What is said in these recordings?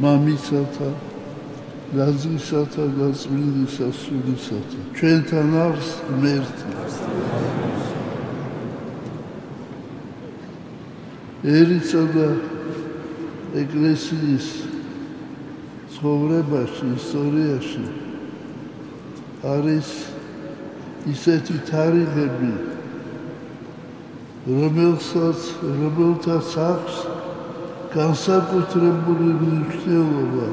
მამისათა, ნაზისათა და წმინდისა სულისათა. ჩვენთან არის ღმერთი. ერისა და ეკლესიის ცხოვრებაში, ისტორიაში არის ისეთი თარიღები, რომელთაც აქვს განსაკუთრებული მნიშვნელობა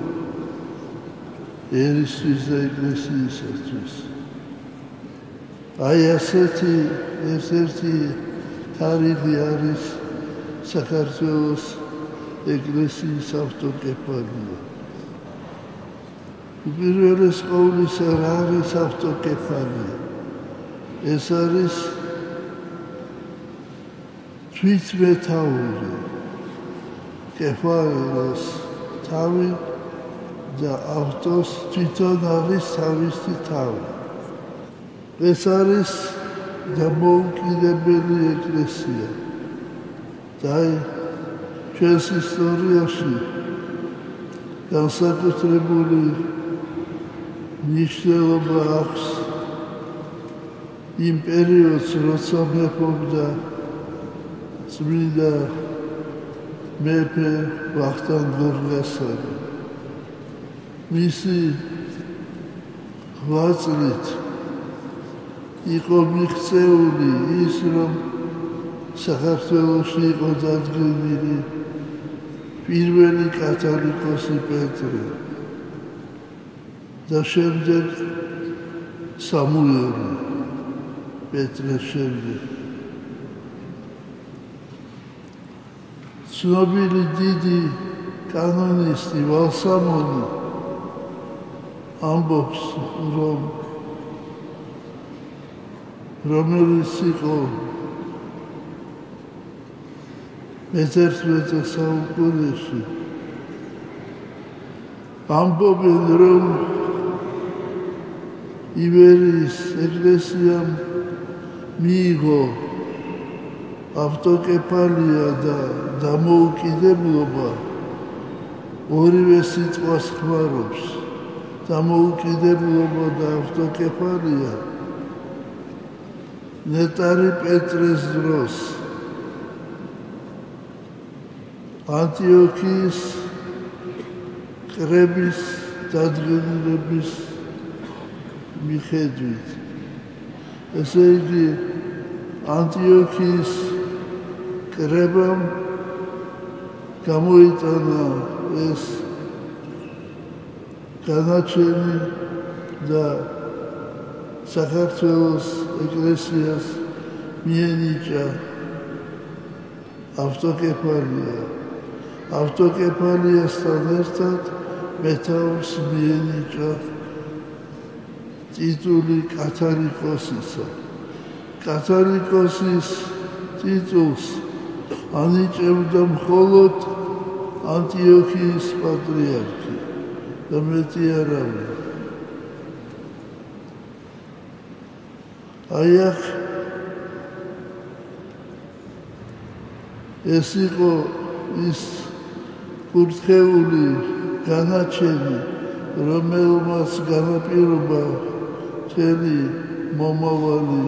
ერისთვის და ეკლესიისათვის. აი ასეთი ერთ-ერთი თარიღი არის საქართველოს ეკლესიის ავტოკეფალია. უპირველეს ყოვლისა, რა არის ავტოკეფალია? ეს არის თვითმეთაური, კეფალიას თავი და ავტოს თვითონ არის თავისი თავი. ეს არის დამოუკიდებელი ეკლესია. და ჩვენს ისტორიაში განსაკუთრებული მნიშვნელობა აქვს იმ პერიოდს, როცა მეფობდა წმინდა მეფე ვახტანგ გორგასალი. მისი ღვაწლით იყო მიღწეული ის, რომ საქართველოში იყო დადგენილი პირველი კათოლიკოსი პეტრე და შემდეგ სამუელი პეტრეს შემდეგ. ცნობილი დიდი კანონისტი ვალსამონი ამბობს, რომელიც იყო მე-11 საუკუნეში, ამბობენ, რომ ივერიის ეკლესიამ მიიღო ავტოკეფალია და დამოუკიდებლობა. ორივე სიტყვას ხმარობს. დამოუკიდებლობა და ავტოკეფალია ნეტარი პეტრეს დროს ანტიოქიის კრების დადგენილების მიხედვით. ესე იგი, ანტიოქიის კრებამ გამოიტანა ეს განაჩენი და საქართველოს ეკლესიას მიენიჭა ავტოკეფალია. ავტოკეფალიასთან ერთად მეთაურს მიენიჭა ტიტული კათოლიკოსისა. კათოლიკოსის ტიტულს ანიჭებდა მხოლოდ ანტიოქიის პატრიარქი და მეტი არავინ. აი აქ ეს იყო ის კურთხეული განაჩენი, რომელმაც განაპირობა მთელი მომავალი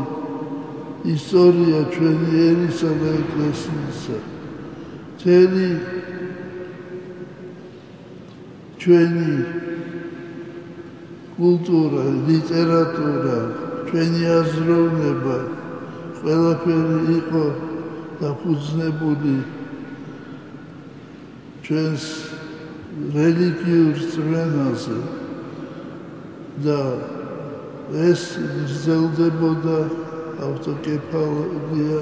ისტორია ჩვენი ერისა და ეკლესიისა. მთელი ჩვენი კულტურა, ლიტერატურა, ჩვენი აზროვნება, ყველაფერი იყო დაფუძნებული ჩვენს რელიგიურ წმენაზე და ეს გრძელდებოდა ავტოკეფალია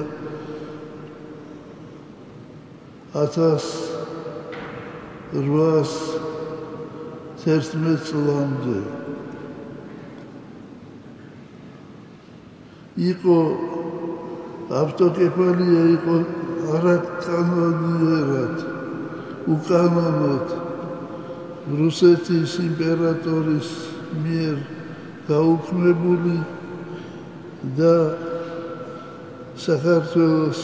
1811 წლამდე. იყო ავტოკეფალია იყო არაკანონიერად, უკანონოდ რუსეთის იმპერატორის მიერ გაუქმებული და საქართველოს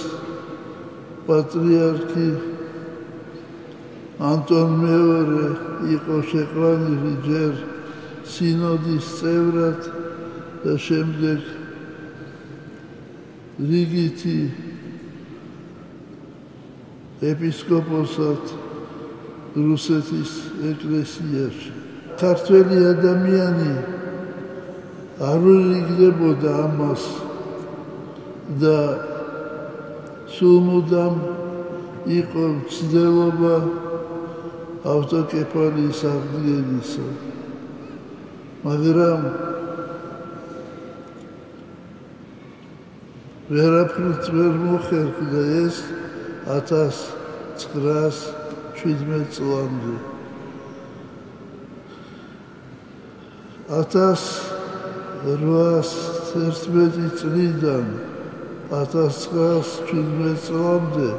პატრიარქი ანტონ მეორე იყო შეყვანილი ჯერ სინოდის წევრად და შემდეგ რიგითი ეპისკოპოსად რუსეთის ეკლესიაში. ქართველი ადამიანი არ ურიგდებოდა ამას და სულ მუდამ იყო მცდელობა ავტოკეფალიის აღდგენისა. მაგრამ ვერაფრით ვერ მოხერხდა ეს 1917 წლამდე. 1811 წლიდან 1917 წლამდე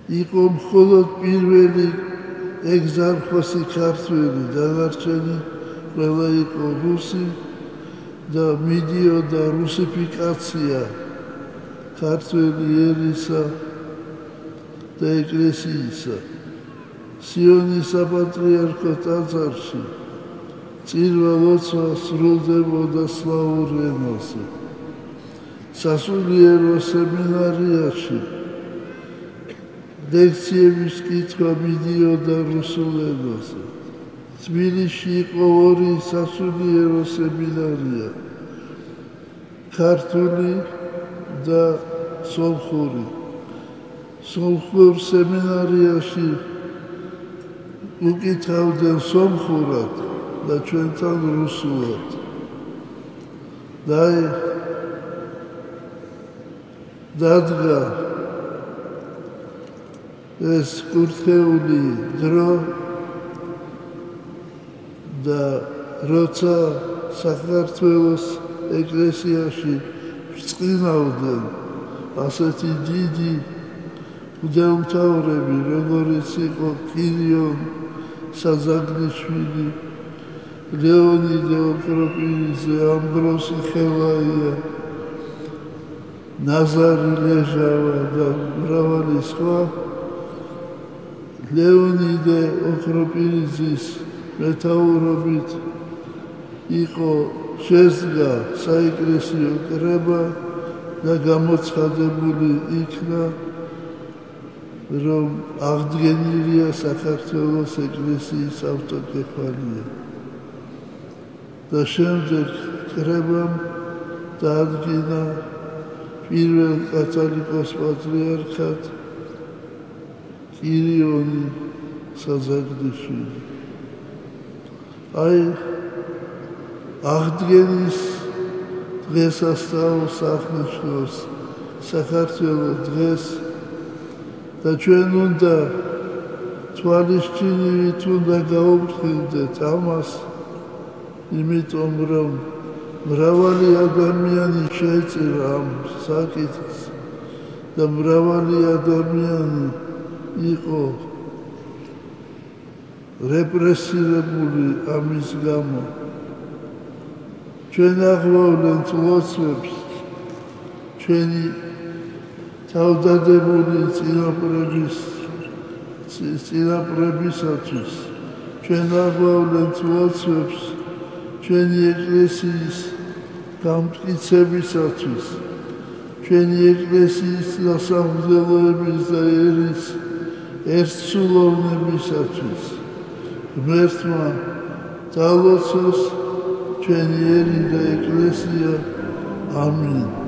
იყო მხოლოდ პირველი ეგზარხოსი ქართველი, დანარჩენი ყველა იყო რუსი და მიდიოდა რუსიფიკაცია ქართველი ერისა და ეკლესიისა. სიონის საპატრიარქო ტაძარში წირვა-ლოცვა სრულდებოდა სლავურ ენაზე. სასულიერო სემინარიაში ლექციების კითხვა მიდიოდა რუსულ ენაზე. თბილისში იყო ორი სასულიერო სემინარია, ქართული და სომხური. სომხურ სემინარიაში უკითხავდნენ სომხურად და ჩვენთან რუსულად. დადგა ეს კურთხეული დრო და როცა საქართველოს ეკლესიაში ბრწყინავდნენ ასეთი დიდი მღვდელმთავრები, როგორიც იყო კირიონ საძაგლიშვილი, ლეონიდე ოქროპირიძე, ამბროსი ხელაია, ნაზარი ლეჟავა და მრავალი სხვა, ლეონიდე ოქროპირიძის მეთაურობით იყო შესდგა საეკლესიო კრება და გამოცხადებული იქნა, რომ აღდგენილია საქართველოს ეკლესიის ავტოკეფალია. და შემდეგ კრებამ დაადგინა პირველ კათოლიკოს პატრიარქად კირიონი საძაგლიშვილი. აღდგენის დღესასწაულს აღნიშნავს საქართველოს დღეს და ჩვენ უნდა თვალისჩინივით უნდა გავუფრთხილდეთ ამას, იმიტომ რომ მრავალი ადამიანი შეეწირა ამ საკითხს და მრავალი ადამიანი იყო რეპრესირებული ამის გამო. ჩვენ აღვავლენთ ლოცვებს ჩვენი თავდადებული წინაპრებისათვის. ჩვენ აღვავლენთ ლოცვებს ჩვენი ეკლესიის გამტკიცებისათვის, ჩვენი ეკლესიის დასამღვდელოების და ერის ერთსულოვნებისათვის. ღმერთმა დალოცოს ჩვენი ერი და ეკლესია. ამინ.